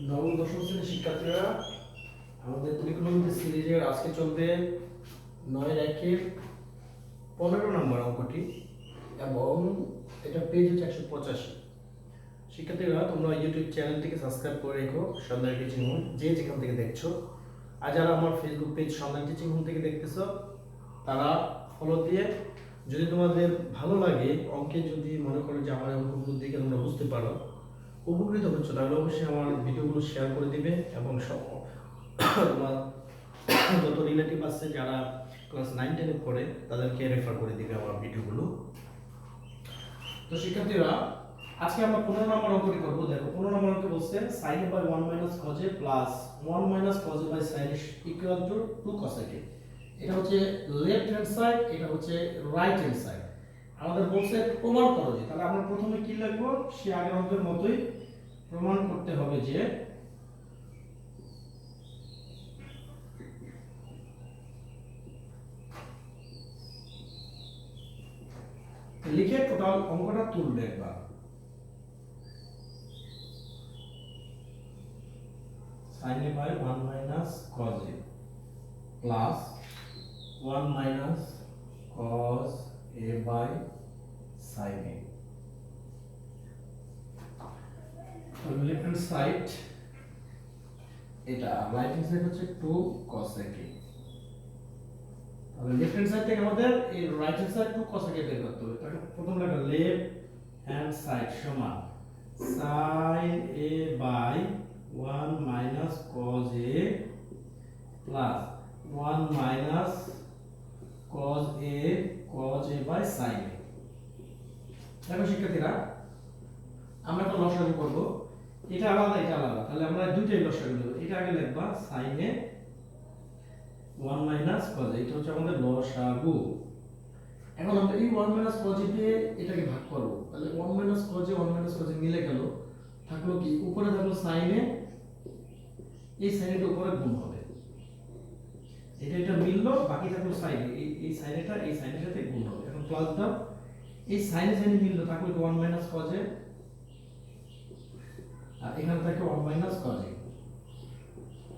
নবম দশম শ্রেণীর শিক্ষার্থীরা, আমাদের ত্রিকোণমিতি সিরিজের আজকে চলবে 9 15 নম্বর অঙ্কটি এবং এটা পেজ হচ্ছে 185। শিক্ষার্থীরা, তোমরা ইউটিউব চ্যানেলটিকে সাবস্ক্রাইব করে রেখো সন্ধ্যায় টিচিং হোম, যে যেখান থেকে দেখছো। আর যারা আমার ফেসবুক পেজ সন্ধ্যায় টিচিং হোম থেকে দেখতেছো তারা ফলো দিয়ে, যদি তোমাদের ভালো লাগে অঙ্কে, যদি মনে করো যে আমার অঙ্কগুলো দেখে তোমরা বুঝতে পারো, উপকৃত হচ্ছে, তাহলে অবশ্যই আমার ভিডিওগুলো শেয়ার করে দিবে এবং তোমার যত রিলেটিভ আছে যারা ক্লাস 9-10 পড়ে তাদেরকে রেফার করে দিবে আমার ভিডিওগুলো। তো শিক্ষার্থীরা, আজকে আমরা 15 নম্বর অঙ্কটি করব। দেখো 15 নম্বর অঙ্কে বলছে sin a by 1 - cos a plus 1 - cos a by sin a equal to 2 cos a। এটা হচ্ছে লেফট হ্যান্ড সাইড, এটা হচ্ছে রাইট হ্যান্ড সাইড। আমাদের বলছে প্রমাণ করো যে, তাহলে আমরা প্রথমে কি লিখবো, সে আগের অঙ্কের মতোই প্রমাণ করতে হবে যে লিখে টোটাল অঙ্কটা তুলবে একবার। sin a by 1 - cos a plus 1 - cos a by sin a। Left hand side এটা, রাইট হ্যান্ড সাইড হচ্ছে 2 cos a। তাহলে লেফট হ্যান্ড সাইড থেকে আমাদের এই right hand side 2 cos a বের করতে হবে। তাহলে প্রথম লেখা লেফট হ্যান্ড সাইড সমান sin a by 1 - cos a plus 1 - cos a by sin a। দেখো শিক্ষার্থীরা, আমরা তো লসাগু করব, এটা আলাদা এটা আলাদা, তাহলে আমরা দুইটাই লসাগু দেব। এটা আগে লিখবা sin a 1 - cos a, এটা হচ্ছে আমাদের লসাগু। এখন আমরা এই 1 - cos a দিয়ে এটাকে ভাগ করব, তাহলে 1 - cos a 1 - cos a মিলে গেল, থাকলো কি, উপরে থাকলো sin a, এই sin এর উপরে গুণ হবে, এটা মিললো, বাকি থাকলো sin a, এই sin এটা এই sin এর সাথে গুণ হবে। এখন প্লাস দাও, এই sin এ মিললো, থাকলো 1 - cos a, আর এখানে থাকে 1 - cos a,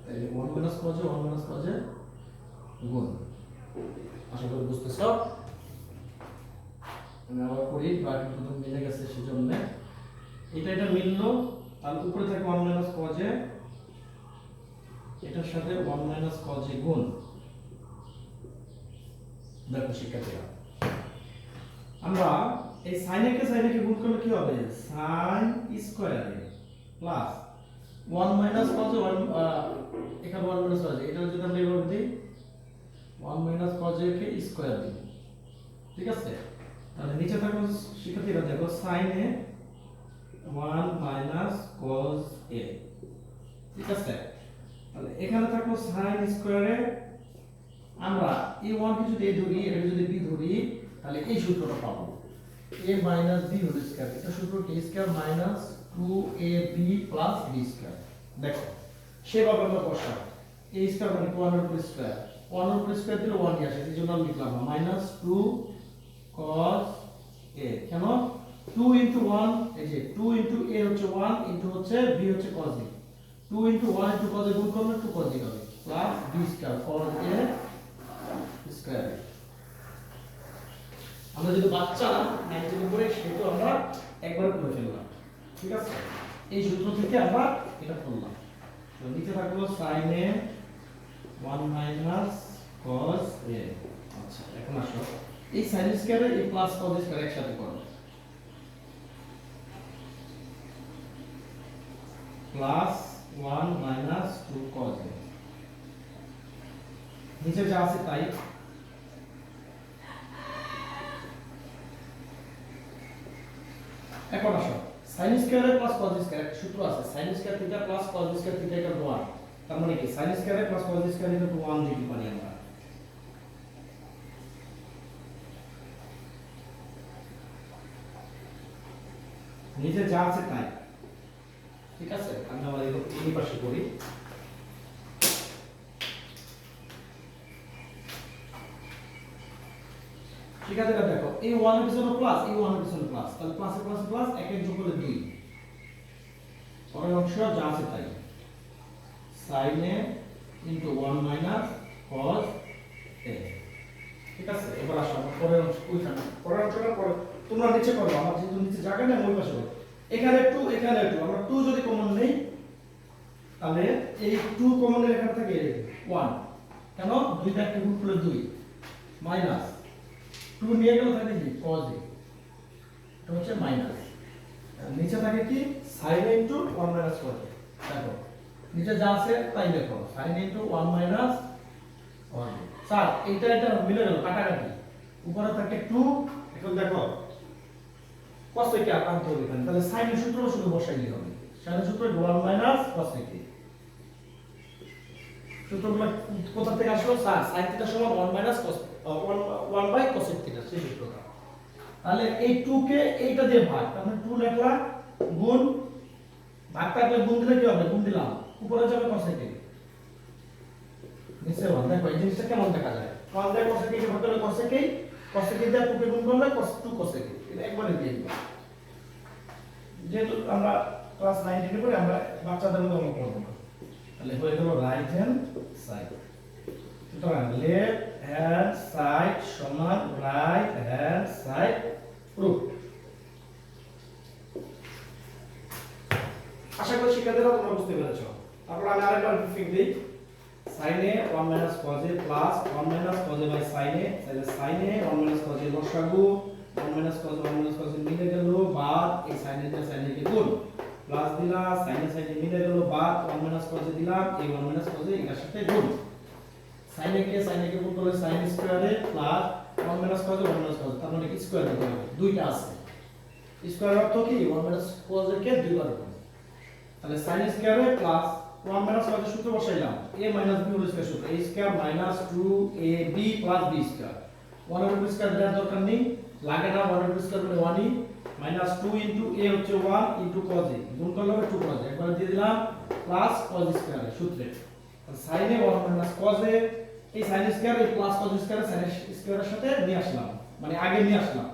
তাহলে 1 - cos a 1 - cos a গুণ। আশা করি বুঝতেছ। আমি আবার করি, বাকি দুটো মিলে গেছে, সেজন্য এটা মিললো, তাহলে উপরে থাকে 1 - cos a, এটার সাথে 1 - cos a গুণ। দেখো শিক্ষার্থীরা, আমরা এই sin a কে গুণ করলে কি হবে, sin square a plus 1 - cos a, এখানে 1 - cos a, এটা যদি আমরা এইভাবে দিই 1 - cos a কে স্কয়ার দিই, ঠিক আছে। তাহলে নিচে থাকলো শিক্ষার্থীরা, দেখো sin a 1 - cos a, ঠিক আছে। তাহলে এখানে থাকলো sin স্কয়ারে, আমরা এই 1 কে যদি a ধরি, এটা যদি b ধরি, তাহলে এই সূত্রটা পাবো, a minus b whole square. এটা সূত্র কি, square minus 2ab plus b square. দেখো সেভাবে আমরা বসাই, a স্কয়ার মানে 1 এর উপর স্কয়ার, 1 এর উপর স্কয়ার দিলে 1 ই আসে, এইজন্য আমি লিখলাম মাইনাস 2 cos a। কেন 2 ইনটু 1, এই যে 2 ইনটু a হচ্ছে 1, ইনটু হচ্ছে b হচ্ছে cos b, 2 into 1 into cos a গুণ করলে 2 cos b হবে, plus b square cos a square. আমরা যদি বাচ্চা 9 পড়ে, সেটা আমরা একবার করে ফেললাম, ঠিক আছে। এই সূত্র থেকে আমরা এটা করলাম। তো নিচে থাকলো sin a 1 - cos a। আচ্ছা, এখন আসো এই sin স্কয়ারে এই প্লাস cos স্কয়ার একসাথে করো, প্লাস 1 - 2 cos a, নিচে যা আছে তাই। এখন আসো sin স্কয়ারে প্লাস cos স্কয়ার, একটা সূত্র আছে, sin square theta plus cos square theta equal 1। তার মানে কি, sin স্কয়ারে প্লাস cos স্কয়ার ইকুয়াল 1 লিখতে পারি আমরা। নিচে যা আছে তাই, ঠিক আছে। আমি আবার এই পাশে করি, শিক্ষার্থীরা দেখো, এই 1 এর পিছনে প্লাস, এই 1 এর পিছনে প্লাস, তাহলে প্লাসে প্লাসে প্লাস, এক এক যোগ করলে 2, পরের অংশ যা আছে তাই। sin a into 1 minus cos a। ঠিক আছে, এবার আসো আমরা পরের অংশ ওইখানে পরের অংশটা পরে তোমরা নিচে করো, আমার যেহেতু নিচে জায়গা নেই ওই পাশে করো। এখানে 2 এখানে 2, আমরা 2 যদি কমন নেই তাহলে এই 2 কমন এর এখান থেকে 1, কেন 2 টা একটা গুণ করলে 2 মাইনাস 2 নিয়ে গেল তাহলে কি cos a, এটা হচ্ছে মাইনাস। নিচে থাকে কি sin a into 1 minus cos a। দেখো নিচে যা আছে তাই দেখো, sin a into 1 minus cos a। Sir এটা এটা মিলে গেল কাটাকাটি, উপরে থাকে 2, এখন দেখো cos a কে আনতে হবে এখানে, তাহলে sin এর সূত্র শুধু বসাইলে হবে। sin এর সূত্র 1 মাইনাস cos a। সূত্রগুলো কোথা থেকে আসলো স্যার? sin থিটা সমান 1 মাইনাস cos 1 বাই cos থিটা, সেই সূত্রটা। তাহলে এই 2 কে এইটা দিয়ে ভাগ, তাহলে 2 লেখলা গুণ, ভাগ থাকলে গুণ দিলে কি হবে? গুণ দিলাম, উপরে যাবে cos a। নিচে 1, দেখো এই জিনিসটা কেমন দেখা যায়? cos a cos a কে ভাগ করলে cos a দিয়ে 2 কে গুণ করলে cos 2 cos a, এটা একবারে দিয়ে দিবা। যেহেতু আমরা ক্লাস 9 থেকে পড়ে আমরা বাচ্চাদের মতো অঙ্ক করব না, তাহলে হয়ে গেল রাইট হ্যান্ড সাইড। সুতরাং লেফট হ্যান্ড সাইড সমান রাইট হ্যান্ড সাইড রুট। আশা করি শিক্ষার্থীরা তোমরা বুঝতে পেরেছো। তারপর আমি আরেকবার রিপিট দিই, sin a 1 minus cos a plus 1 minus cos a by sin a, তাহলে sin a 1 minus cos a লসাগু 1 minus cos a মিলে গেল, বাদ এই sin a দিয়ে sin a কে গুণ, প্লাস দিলা sin a মিলে গেল, বাদ 1 minus cos a দিলাম, এই 1 minus cos a এর সাথে গুণ, sin a কে গুণ করলে sin square a plus 1 minus cos a তার মানে কি স্কয়ার দিতে হবে, দুইটা আছে স্কয়ার অর্থ কি 1 minus cos a কে দুইবার গুণ, তাহলে sin square a plus 1 minus cos a সূত্র বসাইলাম, a minus b whole square সূত্র, a square minus 2ab plus b square, 1 এর উপর স্কয়ার দেওয়ার দরকার নেই, লাগে না, 1 এর উপর স্কয়ার মানে 1ই, minus 2 into a হচ্ছে 1 into cos a, গুণ করলে হবে 2 cos a, একবার দিয়ে দিলাম প্লাস cos স্কয়ার সূত্রে, তাহলে sin a 1 minus cos a, এই sin স্কয়ার এই প্লাস cos স্কয়ার sin স্কয়ারের সাথে নিয়ে আসলাম, মানে আগে নিয়ে আসলাম,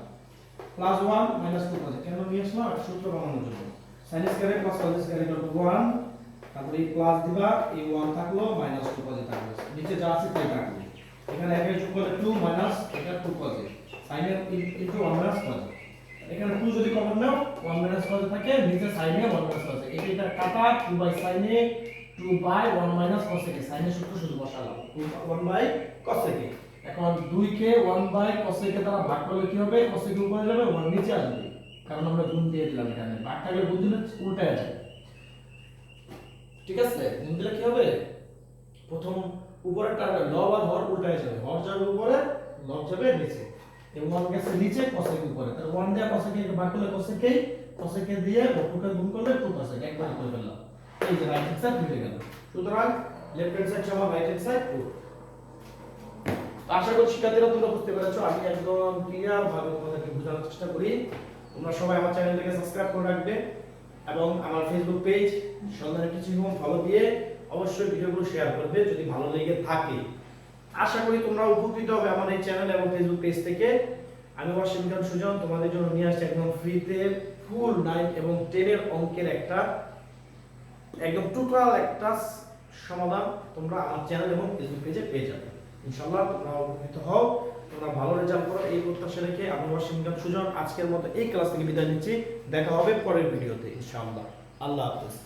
প্লাস 1 minus 2 cos a, কেন নিয়ে আসলাম? সূত্র বানানোর জন্য, sin square plus cos square equal to 1, তারপরে এই প্লাস দিবা, এই 1 থাকলো মাইনাস 2 cos a থাকলো, নিচে যা আছে তাই থাকলো, এখানে একে যোগ করলে 2 মাইনাস এটা 2 cos a, sin এর ইনটু 1 মাইনাস cos a, এখানে 2 যদি কমন নাও 1 মাইনাস cos a থাকে, নিচে sin এ 1 মাইনাস cos a, এটা কাটা 2 by sin a 2 by 1 minus cos a, sin এর সূত্র শুধু বসালাম 1 বাই cos a। এখন 2 কে 1 বাই cos a কে দ্বারা ভাগ করলে কি হবে? cos a কে উপরে যাবে, 1 নিচে আসবে, কারণ আমরা গুণ দিয়ে দিলাম, এখানে ভাগ থাকলে গুণ দিলে উল্টায় যায়। ঠিক আছে, গুণ দিলে কি হবে? প্রথম উপরেরটা লব আর হর উল্টায় যাবে, হর যাবে উপরে, লব যাবে নিচে, এই 1 গেছে নিচে, cos a উপরে, তাহলে 1 দিয়ে cos a কে ভাগ করলে cos a কে দিয়ে 2 কে গুণ করলে 2 cos a, একবার করে ফেললাম, এই যে রাইট হ্যান্ড সাইড মিলে গেল। সুতরাং লেফট হ্যান্ড সাইড সমান রাইট হ্যান্ড সাইড 2। আশা করি শিক্ষার্থীরা তোমরা বুঝতে পেরেছো, আমি একদম ক্লিয়ার ভাবে তোমাদেরকে বোঝানোর চেষ্টা করি। তোমরা সবাই আমার চ্যানেলটাকে সাবস্ক্রাইব করে রাখবে এবং আমার ফেসবুক পেজ সন্ধানে কিছু ফলো দিয়ে অবশ্যই ভিডিওগুলো শেয়ার করবে যদি ভালো লেগে থাকে। আশা করি তোমরা উপকৃত হবে আমার এই চ্যানেল এবং ফেসবুক পেজ থেকে। আমি ওয়াশিংটন সুজন তোমাদের জন্য নিয়ে আসছি একদম ফ্রিতে ফুল 9 এবং 10 এর অঙ্কের একটা একদম টোটাল একটা সমাধান তোমরা আমার চ্যানেল এবং ফেসবুক পেজে পেয়ে যাবে। ইনশাআল্লাহ তোমরা উপকৃত হও, তোমরা ভালো রেজাল্ট করো, এই প্রত্যাশা রেখে আমি ওয়াশিংটন সুজন আজকের মতো এই ক্লাস থেকে বিদায় নিচ্ছি। দেখা হবে পরের ভিডিওতে ইনশাআল্লাহ। আল্লাহ হাফেজ।